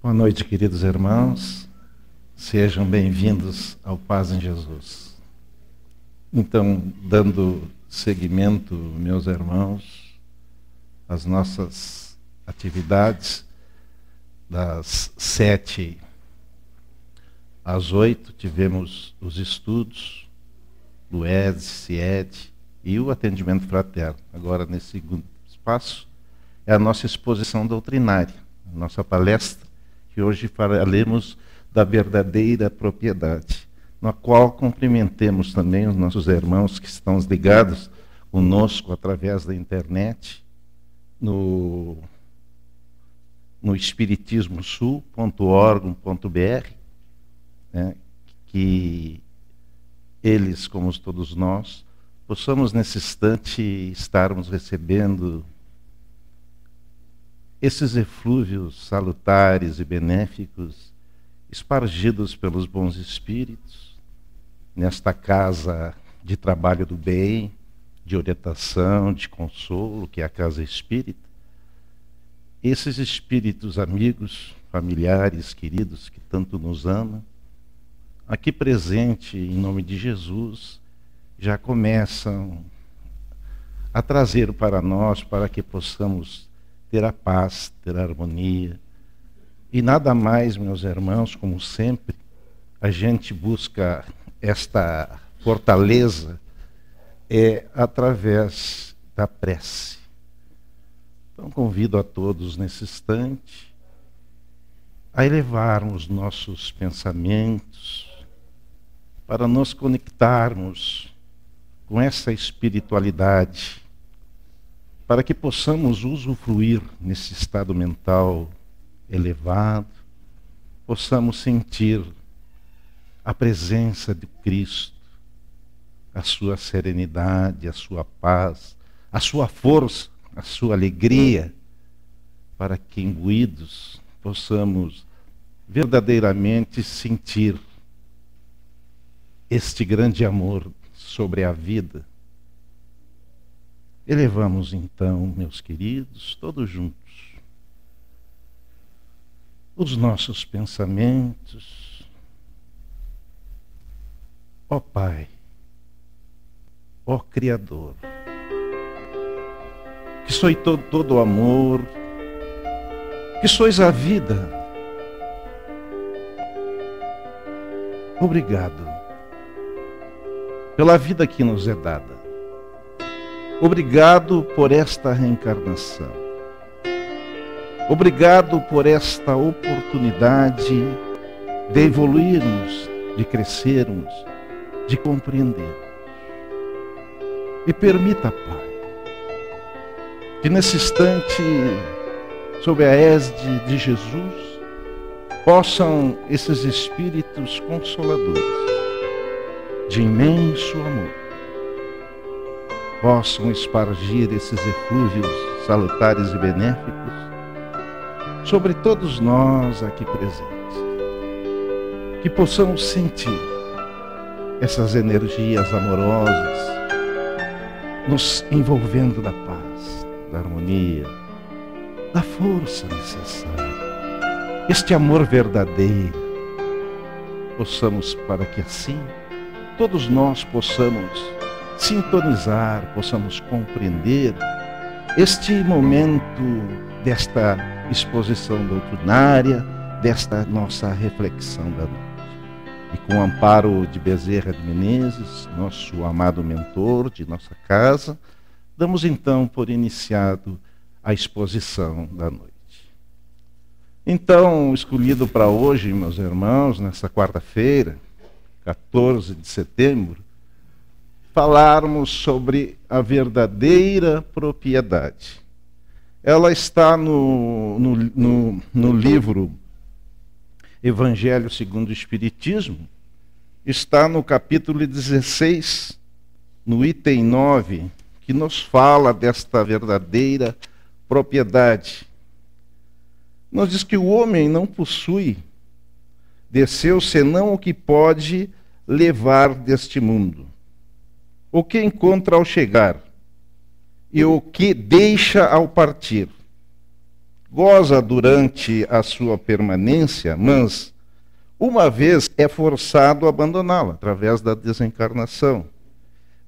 Boa noite, queridos irmãos. Sejam bem-vindos ao Paz em Jesus. Então, dando seguimento, meus irmãos, às nossas atividades, das 7 às 8, tivemos os estudos do ED, CIED e o atendimento fraterno. Agora, nesse segundo espaço, é a nossa exposição doutrinária, a nossa palestra, que hoje falaremos da verdadeira propriedade, na qual cumprimentemos também os nossos irmãos que estão ligados conosco através da internet, no espiritismosul.org.br, né, que eles, como todos nós, possamos nesse instante estarmos recebendo esses eflúvios salutares e benéficos espargidos pelos bons espíritos nesta casa de trabalho do bem, de orientação, de consolo, que é a casa espírita. Esses espíritos amigos, familiares, queridos, que tanto nos amam, aqui presente em nome de Jesus, já começam a trazer para nós, para que possamos ter a paz, ter a harmonia. E nada mais, meus irmãos, como sempre, a gente busca esta fortaleza através da prece. Então, convido a todos nesse instante a elevarmos nossos pensamentos para nos conectarmos com essa espiritualidade, para que possamos usufruir nesse estado mental elevado, possamos sentir a presença de Cristo, a sua serenidade, a sua paz, a sua força, a sua alegria, para que imbuídos possamos verdadeiramente sentir este grande amor sobre a vida. Elevamos então, meus queridos, todos juntos, os nossos pensamentos. Ó Pai, ó Criador, que sois todo o amor, que sois a vida, obrigado pela vida que nos é dada. Obrigado por esta reencarnação. Obrigado por esta oportunidade de evoluirmos, de crescermos, de compreendermos. E permita, Pai, que nesse instante, sob a égide de Jesus, possam esses espíritos consoladores, de imenso amor, possam espargir esses eflúvios salutares e benéficos sobre todos nós aqui presentes. Que possamos sentir essas energias amorosas nos envolvendo da paz, da harmonia, da força necessária. Este amor verdadeiro, possamos, para que assim todos nós possamos sintonizar, possamos compreender este momento desta exposição doutrinária, desta nossa reflexão da noite. E com o amparo de Bezerra de Menezes, nosso amado mentor de nossa casa, damos então por iniciado a exposição da noite. Então, escolhido para hoje, meus irmãos, nessa quarta-feira, 14 de setembro, falarmos sobre a verdadeira propriedade. Ela está no livro Evangelho segundo o Espiritismo, está no capítulo 16, no item 9, que nos fala desta verdadeira propriedade. Nos diz que o homem não possui de seu senão o que pode levar deste mundo, o que encontra ao chegar e o que deixa ao partir. goza durante a sua permanência, mas uma vez é forçado a abandoná-la através da desencarnação.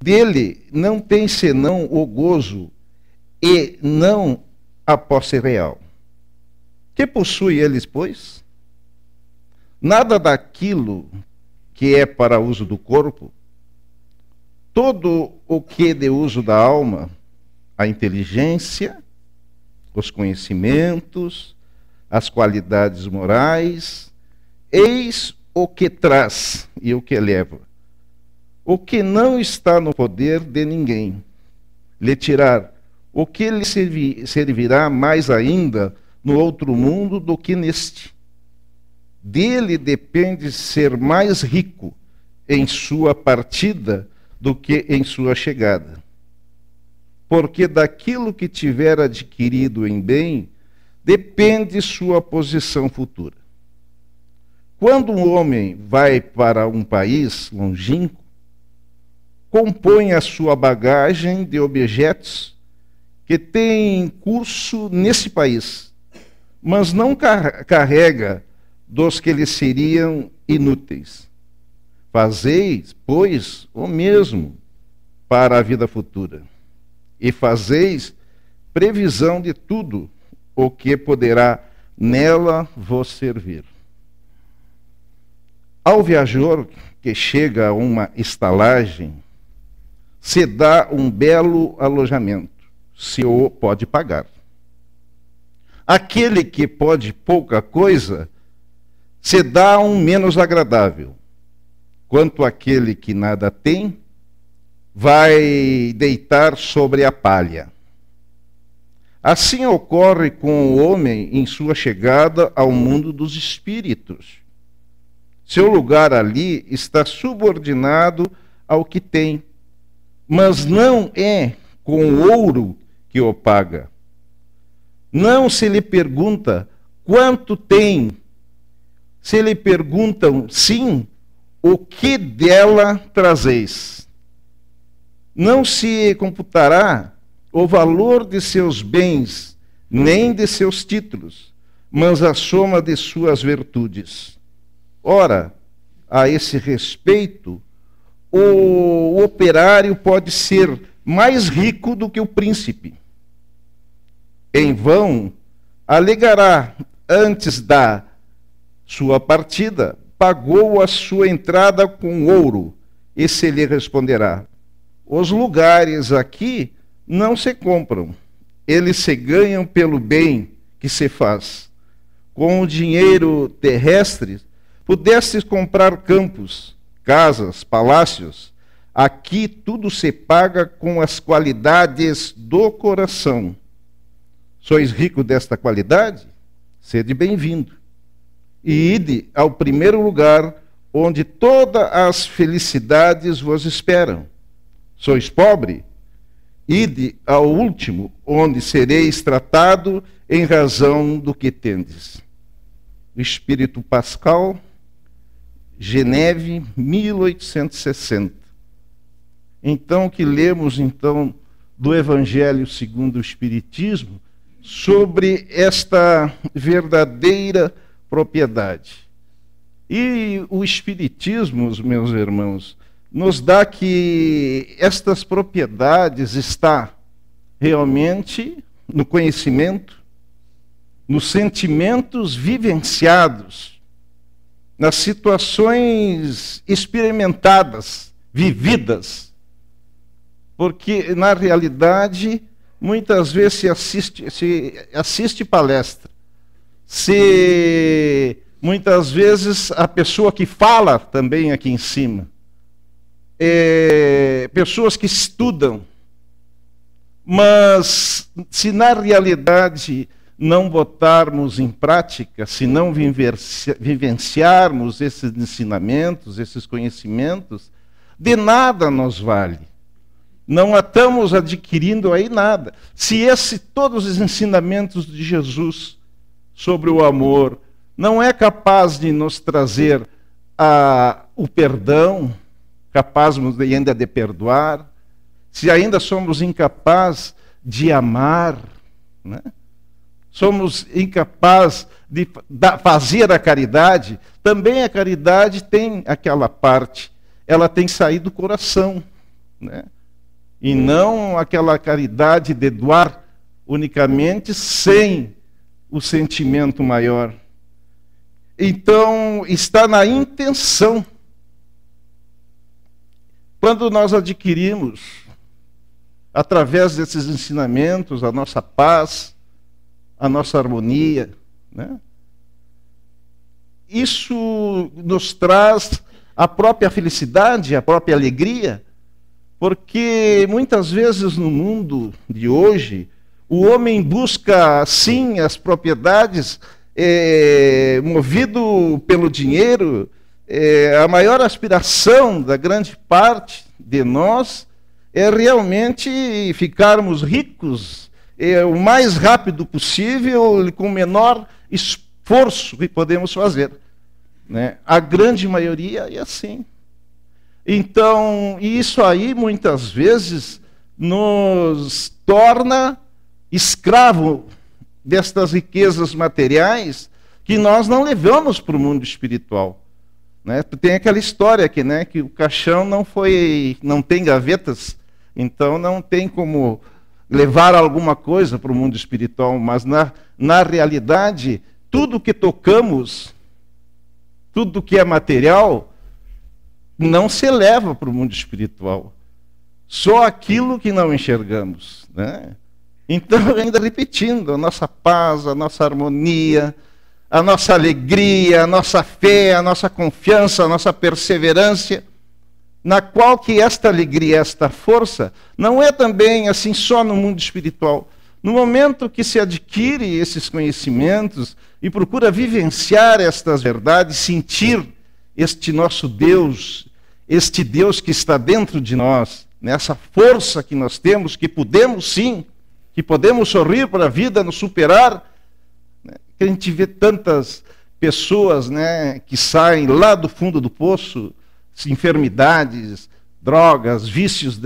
Dele não tem senão o gozo e não a posse real. Que possui eles, pois? Nada daquilo que é para uso do corpo, todo o que é de uso da alma, a inteligência, os conhecimentos, as qualidades morais, eis o que traz e o que leva. O que não está no poder de ninguém, lhe tirar o que lhe servirá mais ainda no outro mundo do que neste. Dele depende ser mais rico em sua partida do que em sua chegada. Porque daquilo que tiver adquirido em bem, depende sua posição futura. Quando um homem vai para um país longínquo, compõe a sua bagagem de objetos que têm curso nesse país, mas não carrega dos que lhe seriam inúteis. Fazeis, pois, o mesmo para a vida futura, e fazeis previsão de tudo o que poderá nela vos servir. Ao viajor que chega a uma estalagem, se dá um belo alojamento, se o pode pagar. Aquele que pode pouca coisa, se dá um menos agradável. Quanto aquele que nada tem, vai deitar sobre a palha. Assim ocorre com o homem em sua chegada ao mundo dos espíritos. Seu lugar ali está subordinado ao que tem, mas não é com o ouro que o paga. Não se lhe pergunta quanto tem, se lhe perguntam, sim, o que dela trazeis. Não se computará o valor de seus bens, nem de seus títulos, mas a soma de suas virtudes. Ora, a esse respeito, o operário pode ser mais rico do que o príncipe. Em vão, alegará antes da sua partida, pagou a sua entrada com ouro, e se lhe responderá: os lugares aqui não se compram, eles se ganham pelo bem que se faz. Com o dinheiro terrestre, pudestes comprar campos, casas, palácios. Aqui tudo se paga com as qualidades do coração. Sois rico desta qualidade? Sede bem-vindo. E ide ao primeiro lugar, onde todas as felicidades vos esperam. Sois pobre? Ide ao último, onde sereis tratado em razão do que tendes. Espírito Pascal, Geneve, 1860. Então, que lemos então do Evangelho segundo o Espiritismo sobre esta verdadeira propriedade. E o Espiritismo, meus irmãos, nos dá que estas propriedades estão realmente no conhecimento, nos sentimentos vivenciados, nas situações experimentadas, vividas. Porque, na realidade, muitas vezes se assiste palestra, muitas vezes a pessoa que fala também aqui em cima, pessoas que estudam, mas se na realidade não botarmos em prática, se não vivenciarmos esses ensinamentos, esses conhecimentos, de nada nos vale. Não estamos adquirindo aí nada. Se todos os ensinamentos de Jesus sobre o amor não é capaz de nos trazer o perdão, capazes ainda de perdoar, se ainda somos incapazes de amar, né? somos incapazes de fazer a caridade, também a caridade tem aquela parte, ela tem que sair do coração, né? E não aquela caridade de doar unicamente sem o sentimento maior. Então, está na intenção. Quando nós adquirimos, através desses ensinamentos, a nossa paz, a nossa harmonia, né? Isso nos traz a própria felicidade, a própria alegria, porque muitas vezes no mundo de hoje, o homem busca, sim, as propriedades, movido pelo dinheiro. A maior aspiração da grande parte de nós é realmente ficarmos ricos o mais rápido possível, com o menor esforço que podemos fazer, né? A grande maioria é assim. Então, isso aí muitas vezes nos torna escravo destas riquezas materiais que nós não levamos para o mundo espiritual, né? Tem aquela história aqui, né, que o caixão não tem gavetas, então não tem como levar alguma coisa para o mundo espiritual, mas na realidade, tudo que tocamos, tudo que é material, não se leva para o mundo espiritual. Só aquilo que não enxergamos, né? Então, ainda repetindo, a nossa paz, a nossa harmonia, a nossa alegria, a nossa fé, a nossa confiança, a nossa perseverança, na qual que esta alegria, esta força, não é também assim só no mundo espiritual. No momento que se adquire esses conhecimentos e procura vivenciar estas verdades, sentir este nosso Deus, este Deus que está dentro de nós, nessa força que nós temos, que podemos sim, que podemos sorrir para a vida, nos superar, né? Que a gente vê tantas pessoas, né, que saem lá do fundo do poço, enfermidades, drogas, vícios,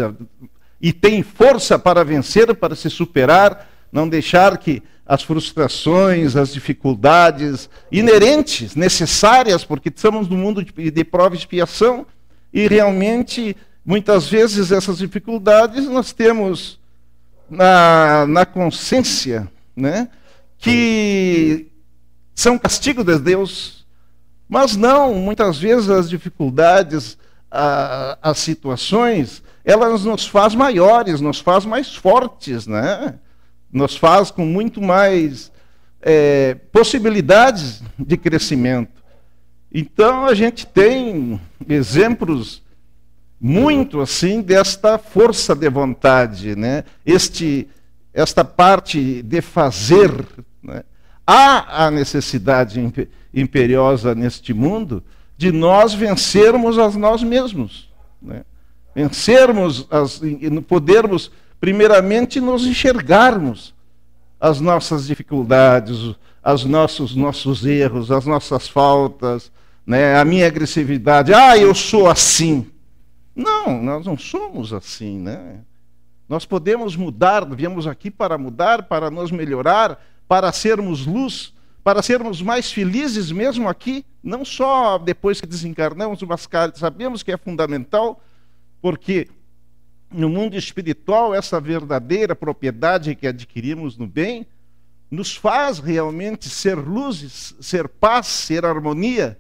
e têm força para vencer, para se superar, não deixar que as frustrações, as dificuldades inerentes, necessárias, porque estamos no mundo de prova e expiação, e realmente, muitas vezes, essas dificuldades nós temos na consciência, né, que são castigo de Deus, mas não, muitas vezes as dificuldades, as situações, elas nos faz maiores, nos faz mais fortes, né? Nos faz com muito mais possibilidades de crescimento. Então a gente tem exemplos muito assim desta força de vontade, né? Esta parte de fazer, né? Há a necessidade imperiosa neste mundo de nós vencermos a nós mesmos, né? Vencermos, podermos primeiramente nos enxergarmos as nossas dificuldades, os nossos erros, as nossas faltas, né? A minha agressividade. Eu sou assim. Não, nós não somos assim, né? Nós podemos mudar, viemos aqui para mudar, para nos melhorar, para sermos luz, para sermos mais felizes mesmo aqui, não só depois que desencarnamos, mas sabemos que é fundamental, porque no mundo espiritual essa verdadeira propriedade que adquirimos no bem nos faz realmente ser luzes, ser paz, ser harmonia,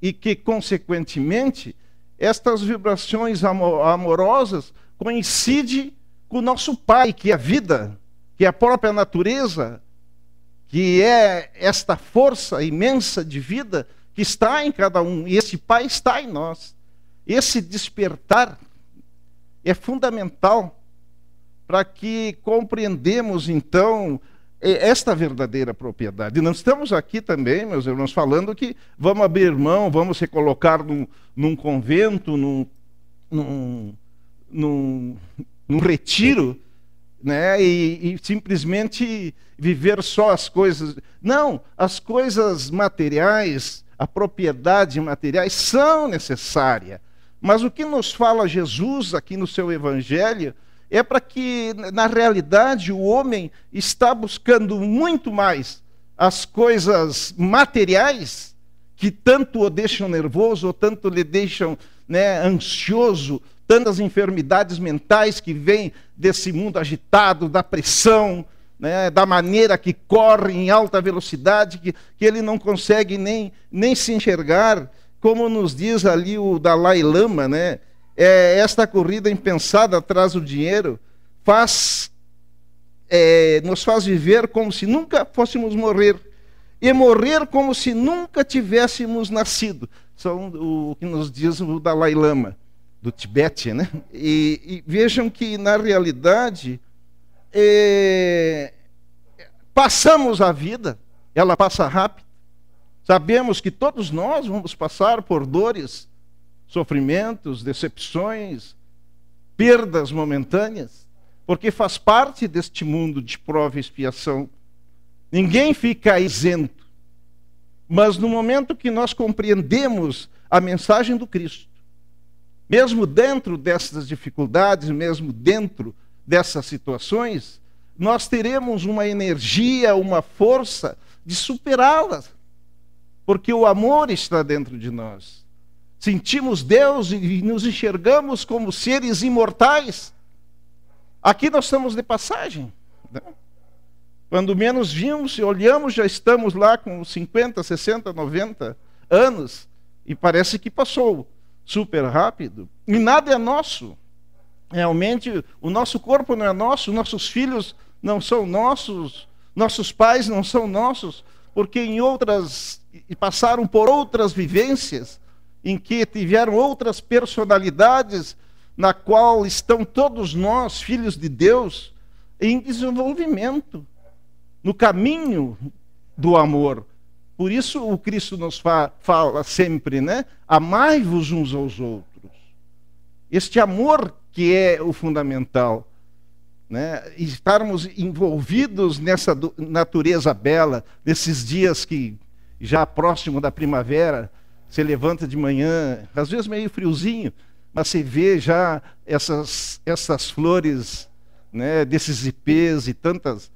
e que, consequentemente, estas vibrações amorosas coincidem com o nosso Pai, que é a vida, que é a própria natureza, que é esta força imensa de vida que está em cada um, e esse Pai está em nós. Esse despertar é fundamental para que compreendemos, então, esta verdadeira propriedade. E nós estamos aqui também, meus irmãos, falando que vamos abrir mão, vamos se colocar num convento, num retiro, né? E simplesmente viver só as coisas. Não, as coisas materiais, a propriedade materiais são necessárias. Mas o que nos fala Jesus aqui no seu Evangelho é para que, na realidade, o homem está buscando muito mais as coisas materiais, que tanto o deixam nervoso, ou tanto lhe deixam, né, ansioso, tantas enfermidades mentais que vêm desse mundo agitado, da pressão, né, da maneira que corre em alta velocidade, que ele não consegue nem se enxergar, como nos diz ali o Dalai Lama, né? Esta corrida impensada atrás do dinheiro nos faz viver como se nunca fôssemos morrer, e morrer como se nunca tivéssemos nascido. São o que nos diz o Dalai Lama, do Tibete, né? E vejam que, na realidade, passamos a vida, ela passa rápido. Sabemos que todos nós vamos passar por dores, sofrimentos, decepções, perdas momentâneas, porque faz parte deste mundo de prova e expiação. Ninguém fica isento. Mas no momento que nós compreendemos a mensagem do Cristo, mesmo dentro dessas dificuldades, mesmo dentro dessas situações, nós teremos uma energia, uma força de superá-las, porque o amor está dentro de nós. Sentimos Deus e nos enxergamos como seres imortais. Aqui nós estamos de passagem, né? Quando menos vimos e olhamos, já estamos lá com 50, 60, 90 anos, e parece que passou super rápido, e nada é nosso. Realmente, o nosso corpo não é nosso, nossos filhos não são nossos, nossos pais não são nossos, porque passaram por outras vivências, em que tiveram outras personalidades, na qual estão todos nós, filhos de Deus, em desenvolvimento, no caminho do amor. Por isso o Cristo nos fala sempre, né? Amai-vos uns aos outros. Este amor que é o fundamental, né? Estarmos envolvidos nessa natureza bela, nesses dias que, já próximo da primavera, você levanta de manhã, às vezes meio friozinho, mas você vê já essas flores, né, desses ipês e tantas.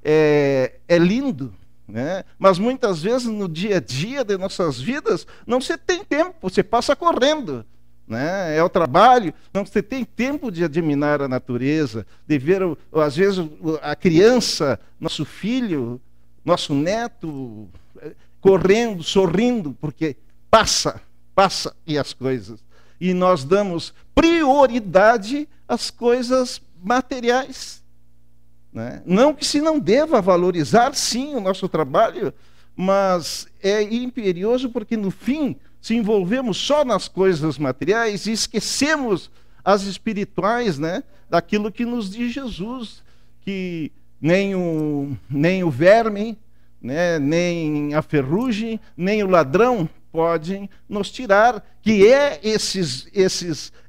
É lindo, né? Mas muitas vezes no dia a dia de nossas vidas não se tem tempo, você passa correndo, né? É o trabalho, não se tem tempo de admirar a natureza, de ver, às vezes, a criança, nosso filho, nosso neto, correndo, sorrindo, porque passa e as coisas. E nós damos prioridade às coisas materiais, né? Não que se não deva valorizar, sim, o nosso trabalho, mas é imperioso porque, no fim, se envolvemos só nas coisas materiais e esquecemos as espirituais, né? Daquilo que nos diz Jesus, que nem o verme, né? Nem a ferrugem, nem o ladrão podem nos tirar, que é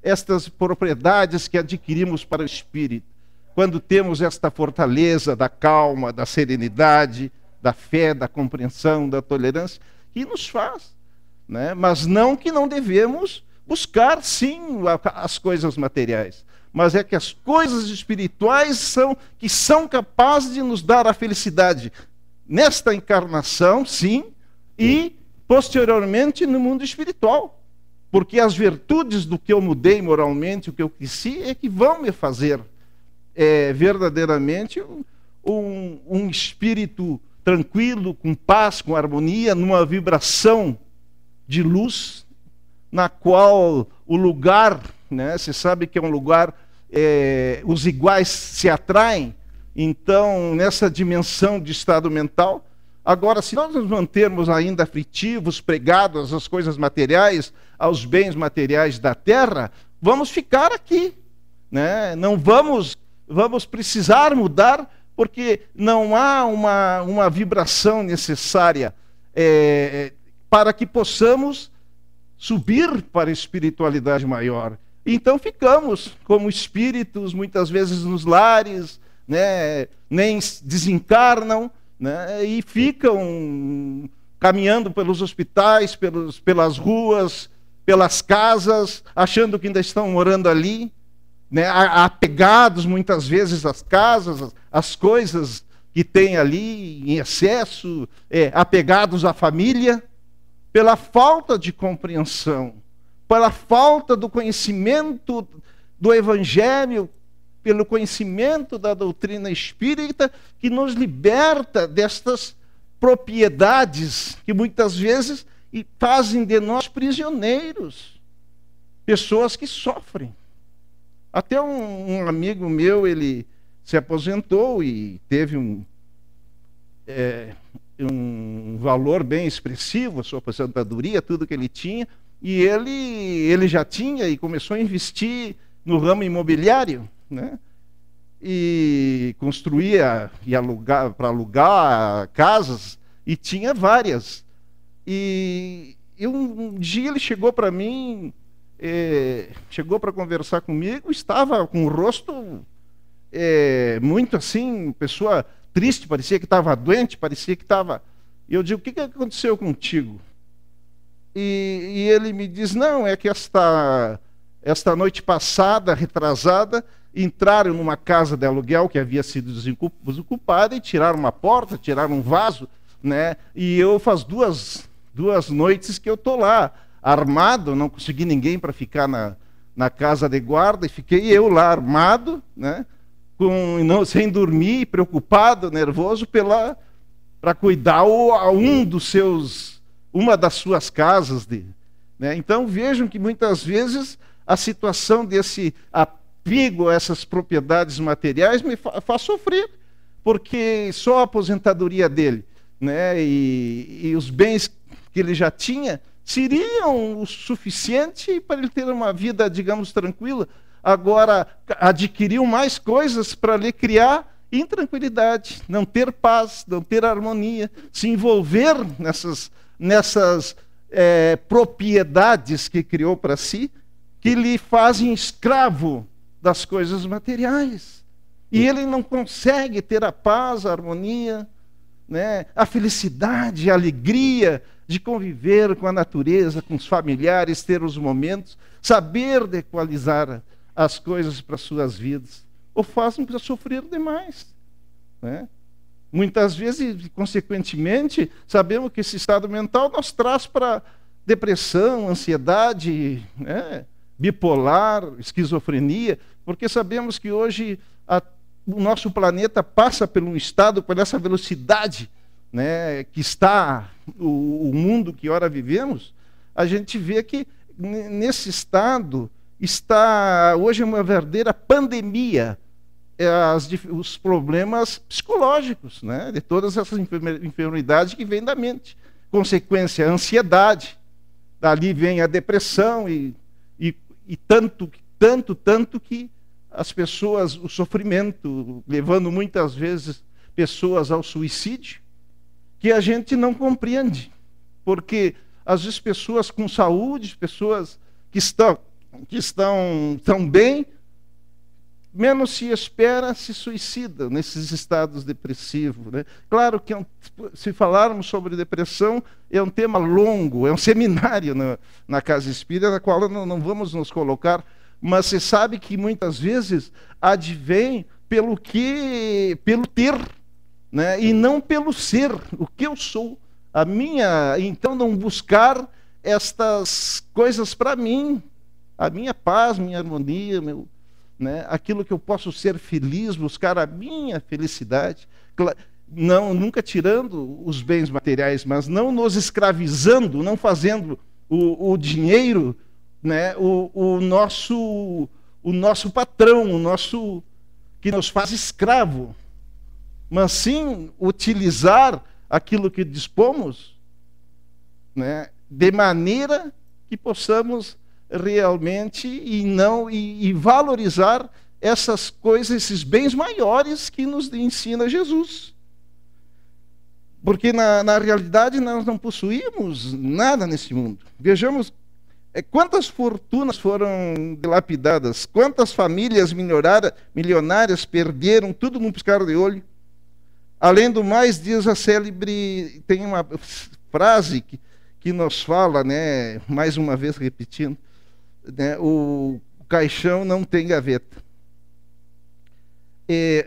estas propriedades que adquirimos para o espírito, quando temos esta fortaleza da calma, da serenidade, da fé, da compreensão, da tolerância, que nos faz, né? Mas não que não devemos buscar, sim, as coisas materiais, mas é que as coisas espirituais são capazes de nos dar a felicidade nesta encarnação, sim, e posteriormente no mundo espiritual, porque as virtudes do que eu mudei moralmente, o que eu cresci, é que vão me fazer verdadeiramente um espírito tranquilo, com paz, com harmonia, numa vibração de luz, na qual o lugar, né, você sabe que é um lugar, os iguais se atraem. Então, nessa dimensão de estado mental, agora, se nós nos mantermos ainda aflitivos, pregados às coisas materiais, aos bens materiais da terra, vamos ficar aqui, né? Não vamos precisar mudar, porque não há uma vibração necessária para que possamos subir para a espiritualidade maior. Então ficamos como espíritos, muitas vezes nos lares, né? Nem desencarnam, né? E ficam caminhando pelos hospitais, pelas ruas, pelas casas, achando que ainda estão morando ali, né, apegados muitas vezes às casas, às coisas que tem ali em excesso, apegados à família, pela falta de compreensão, pela falta do conhecimento do Evangelho, pelo conhecimento da doutrina espírita, que nos liberta destas propriedades que muitas vezes fazem de nós prisioneiros, pessoas que sofrem. Até um amigo meu, ele se aposentou e teve um valor bem expressivo, a sua aposentadoria, tudo que ele tinha, e ele já tinha e começou a investir no ramo imobiliário, né? E construía e alugar, para alugar casas, e tinha várias. E um dia ele chegou para mim, chegou para conversar comigo, estava com o rosto muito assim, pessoa triste, parecia que estava doente, parecia que estava... E eu digo, o que aconteceu contigo? E ele me diz, não, é que esta noite passada, retrasada, entraram numa casa de aluguel que havia sido desocupada e tiraram uma porta, tiraram um vaso, né? E eu faz duas noites que eu estou lá, armado, não consegui ninguém para ficar na casa de guarda, e fiquei eu lá armado, né? Sem dormir, preocupado, nervoso, para cuidar uma das suas casas. Né? Então vejam que muitas vezes a situação desse apego a essas propriedades materiais me faz sofrer, porque só a aposentadoria dele, né, e os bens que ele já tinha seriam o suficiente para ele ter uma vida, digamos, tranquila. Agora adquiriu mais coisas para lhe criar intranquilidade, não ter paz, não ter harmonia, se envolver nessas propriedades que criou para si, que lhe fazem escravo das coisas materiais. E ele não consegue ter a paz, a harmonia, né, a felicidade, a alegria de conviver com a natureza, com os familiares, ter os momentos, saber equalizar as coisas para as suas vidas, ou fazem para sofrer demais, né? Muitas vezes, consequentemente, sabemos que esse estado mental nos traz para depressão, ansiedade, né, bipolar, esquizofrenia, porque sabemos que hoje o nosso planeta passa por essa velocidade, né, que está o mundo que ora vivemos. A gente vê que nesse estado está hoje uma verdadeira pandemia, os problemas psicológicos, né, de todas essas enfermidades que vêm da mente. Consequência, a ansiedade, dali vem a depressão e tanto que as pessoas, o sofrimento, levando muitas vezes pessoas ao suicídio, que a gente não compreende, porque às vezes pessoas com saúde, pessoas que estão tão bem, menos se espera, se suicidam nesses estados depressivos, né? Claro que se falarmos sobre depressão, é um tema longo, é um seminário na Casa Espírita, na qual não vamos nos colocar, mas você sabe que muitas vezes advém pelo ter, né? E não pelo ser, o que eu sou. Então não buscar estas coisas para mim, a minha paz, minha harmonia, né, aquilo que eu posso ser feliz, buscar a minha felicidade, não, nunca tirando os bens materiais, mas não nos escravizando, não fazendo o dinheiro, né, o nosso patrão, que nos faz escravo, mas sim utilizar aquilo que dispomos, né, de maneira que possamos realmente e valorizar essas coisas, esses bens maiores que nos ensina Jesus. Porque na realidade nós não possuímos nada nesse mundo. Vejamos quantas fortunas foram dilapidadas, quantas famílias milionárias perderam tudo num piscar de olho. Além do mais, diz a célebre, tem uma frase que nos fala, né, mais uma vez repetindo, né, caixão não tem gaveta.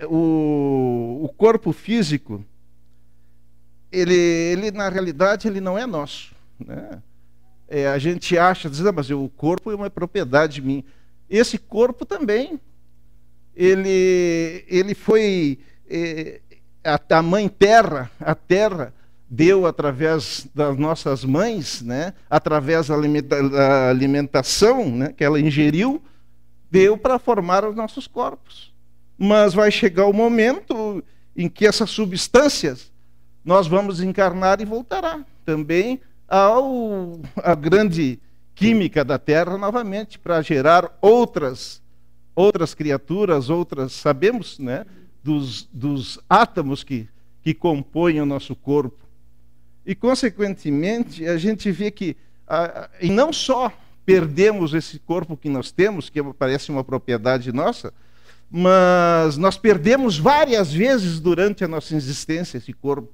O corpo físico, ele na realidade ele não é nosso, né? A gente acha, diz, mas o corpo é uma propriedade minha. Esse corpo também, ele foi a mãe terra, a terra deu através das nossas mães, né? Através da alimentação, né? Que ela ingeriu, deu para formar os nossos corpos. Mas vai chegar o momento em que essas substâncias nós vamos encarnar e voltará também a grande química da Terra novamente, para gerar outras criaturas, sabemos, né, dos átomos que compõem o nosso corpo. E, consequentemente, a gente vê que, e não só perdemos esse corpo que nós temos, que parece uma propriedade nossa, mas nós perdemos várias vezes durante a nossa existência esse corpo.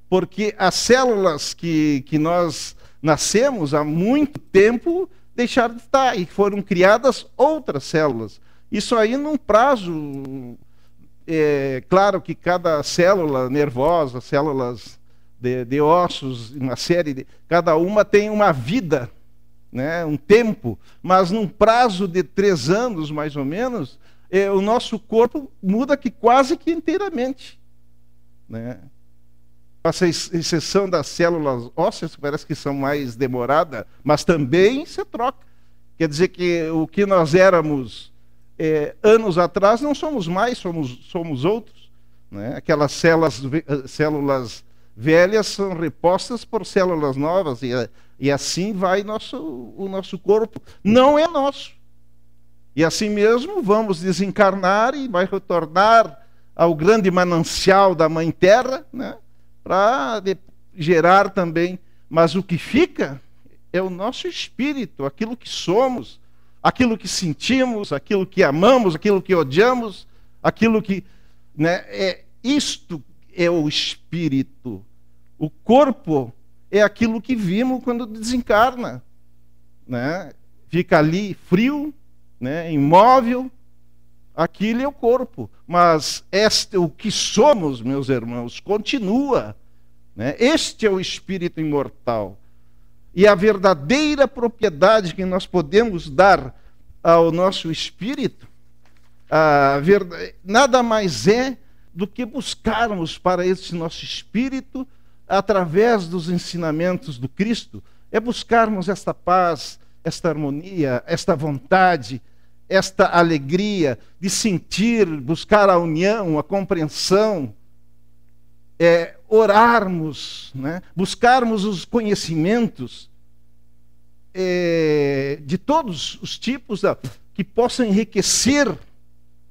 Porque as células que nós nascemos há muito tempo deixaram de estar e foram criadas outras células. Isso aí num prazo, claro que cada célula nervosa, células de ossos, uma série, cada uma tem uma vida, né, um tempo, mas num prazo de 3 anos, mais ou menos, o nosso corpo muda quase que inteiramente, né? Com essa exceção das células ósseas, que parece que são mais demoradas, mas também se troca. Quer dizer que o que nós éramos anos atrás não somos mais, somos outros, né? Aquelas células velhas são repostas por células novas, e assim vai o nosso corpo. Não é nosso. E assim mesmo vamos desencarnar e vai retornar ao grande manancial da Mãe Terra, né? Para gerar também, mas o que fica é o nosso espírito, aquilo que somos, aquilo que sentimos, aquilo que amamos, aquilo que odiamos, aquilo que, né, isto é o espírito. O corpo é aquilo que vimos quando desencarna, né? Fica ali frio, né, imóvel. Aquilo é o corpo, mas o que somos, meus irmãos, continua, né? Este é o espírito imortal. E a verdadeira propriedade que nós podemos dar ao nosso espírito, nada mais é do que buscarmos para esse nosso espírito, através dos ensinamentos do Cristo, buscarmos esta paz, esta harmonia, esta vontade, esta alegria de sentir, buscar a união, a compreensão, orarmos, né? Buscarmos os conhecimentos de todos os tipos que possam enriquecer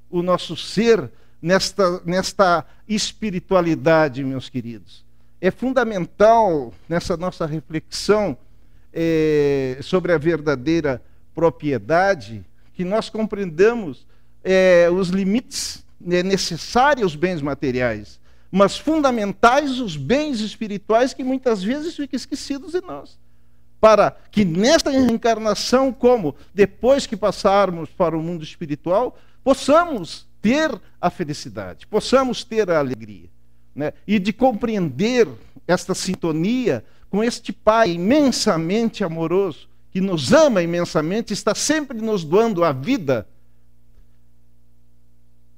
o nosso ser nesta espiritualidade, meus queridos. É fundamental nessa nossa reflexão sobre a verdadeira propriedade que nós compreendamos os limites necessários aos bens materiais, mas fundamentais os bens espirituais que muitas vezes ficam esquecidos de nós. Para que nesta reencarnação, como depois que passarmos para o mundo espiritual, possamos ter a felicidade, possamos ter a alegria, né? E de compreender esta sintonia com este Pai imensamente amoroso, que nos ama imensamente, está sempre nos doando a vida.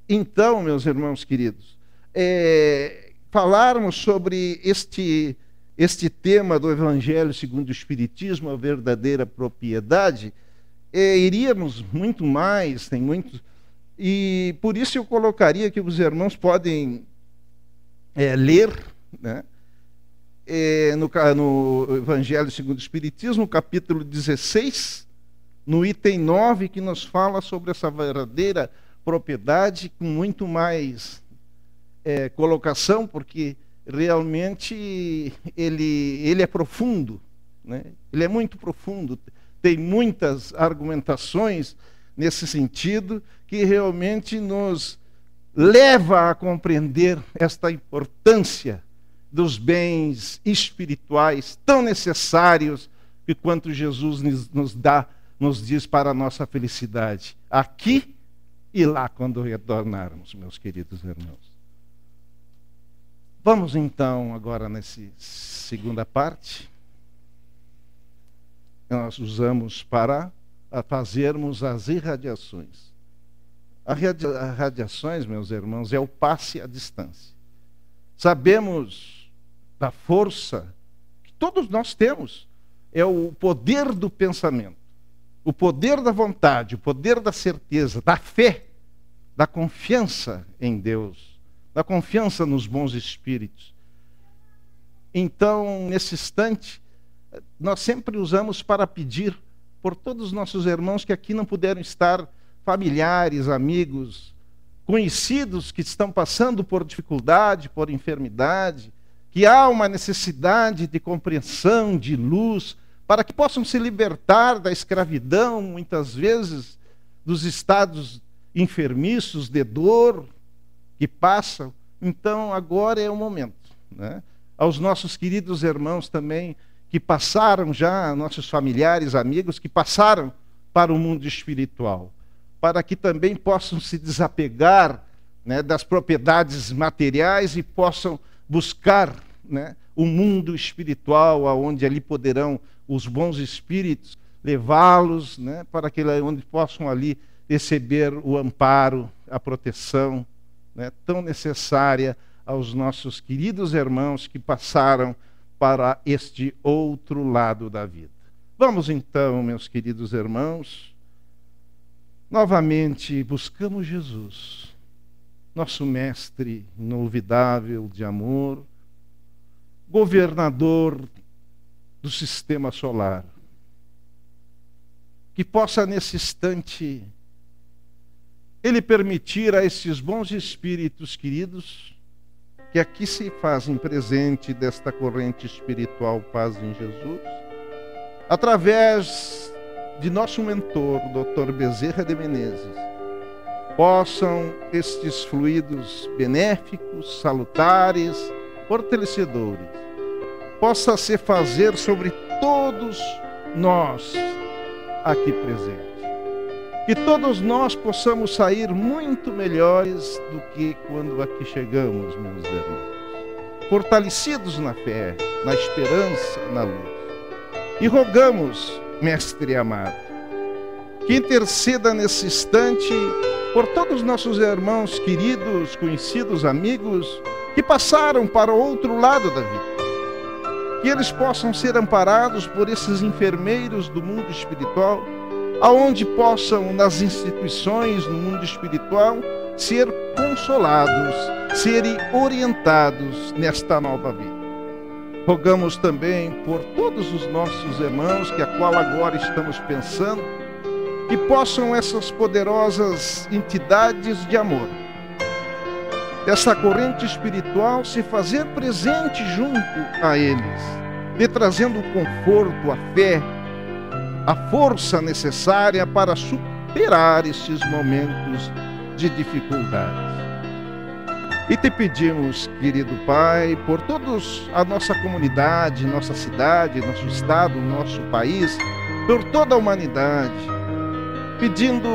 Então, meus irmãos queridos, falarmos sobre este tema do Evangelho segundo o Espiritismo, a verdadeira propriedade, iríamos muito mais, tem muito, e por isso eu colocaria que os irmãos podem ler, né? No Evangelho segundo o Espiritismo, capítulo 16, no item 9, que nos fala sobre essa verdadeira propriedade, com muito mais colocação, porque realmente ele é profundo, né? Ele é muito profundo, tem muitas argumentações nesse sentido, que realmente nos leva a compreender esta importância dos bens espirituais tão necessários que quanto Jesus nos dá nos diz para a nossa felicidade, aqui e lá quando retornarmos, meus queridos irmãos. Vamos então agora nessa segunda parte. Nós usamos para fazermos as irradiações. As radiações, meus irmãos, é o passe à distância. Sabemos da força que todos nós temos. É o poder do pensamento, o poder da vontade, o poder da certeza, da fé, da confiança em Deus, da confiança nos bons espíritos. Então, nesse instante, nós sempre usamos para pedir por todos os nossos irmãos que aqui não puderam estar, familiares, amigos, conhecidos que estão passando por dificuldade, por enfermidade, que há uma necessidade de compreensão, de luz, para que possam se libertar da escravidão, muitas vezes, dos estados enfermiços, de dor que passam. Então, agora é o momento, né? Aos nossos queridos irmãos também, que passaram já, nossos familiares, amigos, que passaram para o mundo espiritual, para que também possam se desapegar, né, das propriedades materiais e possam buscar, né, o mundo espiritual, onde ali poderão os bons espíritos levá-los, né, para que onde possam ali receber o amparo, a proteção, né, tão necessária aos nossos queridos irmãos que passaram para este outro lado da vida. Vamos então, meus queridos irmãos, novamente buscamos Jesus, nosso mestre inolvidável de amor, governador do sistema solar, que possa nesse instante ele permitir a esses bons espíritos queridos que aqui se fazem presente desta corrente espiritual Paz em Jesus, através de nosso mentor, Dr. Bezerra de Menezes, possam estes fluidos benéficos, salutares, fortalecedores, possa se fazer sobre todos nós aqui presentes. Que todos nós possamos sair muito melhores do que quando aqui chegamos, meus irmãos. Fortalecidos na fé, na esperança, na luz. E rogamos, Mestre amado, que interceda nesse instante por todos os nossos irmãos queridos, conhecidos, amigos, que passaram para o outro lado da vida. Que eles possam ser amparados por esses enfermeiros do mundo espiritual, aonde possam, nas instituições, no mundo espiritual, ser consolados, serem orientados nesta nova vida. Rogamos também por todos os nossos irmãos, que a qual agora estamos pensando, que possam essas poderosas entidades de amor, dessa corrente espiritual, se fazer presente junto a eles, lhe trazendo o conforto, a fé, a força necessária para superar estes momentos de dificuldades. E te pedimos, querido Pai, por todos a nossa comunidade, nossa cidade, nosso estado, nosso país, por toda a humanidade, pedindo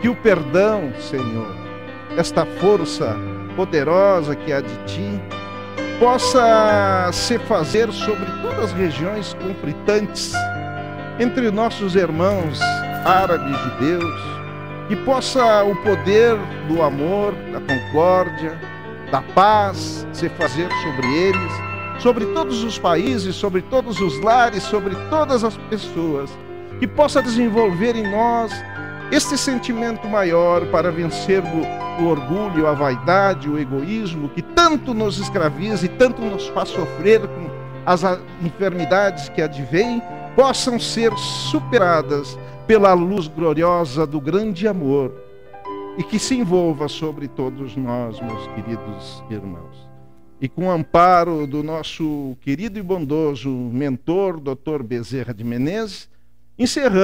que o perdão, Senhor, esta força poderosa que há de Ti, possa se fazer sobre todas as regiões conflitantes entre nossos irmãos árabes e judeus, que possa o poder do amor, da concórdia, da paz se fazer sobre eles, sobre todos os países, sobre todos os lares, sobre todas as pessoas, que possa desenvolver em nós este sentimento maior para vencer o orgulho, a vaidade, o egoísmo, que tanto nos escraviza e tanto nos faz sofrer com as enfermidades que advêm, possam ser superadas pela luz gloriosa do grande amor e que se envolva sobre todos nós, meus queridos irmãos. E com o amparo do nosso querido e bondoso mentor, Dr. Bezerra de Menezes, encerramos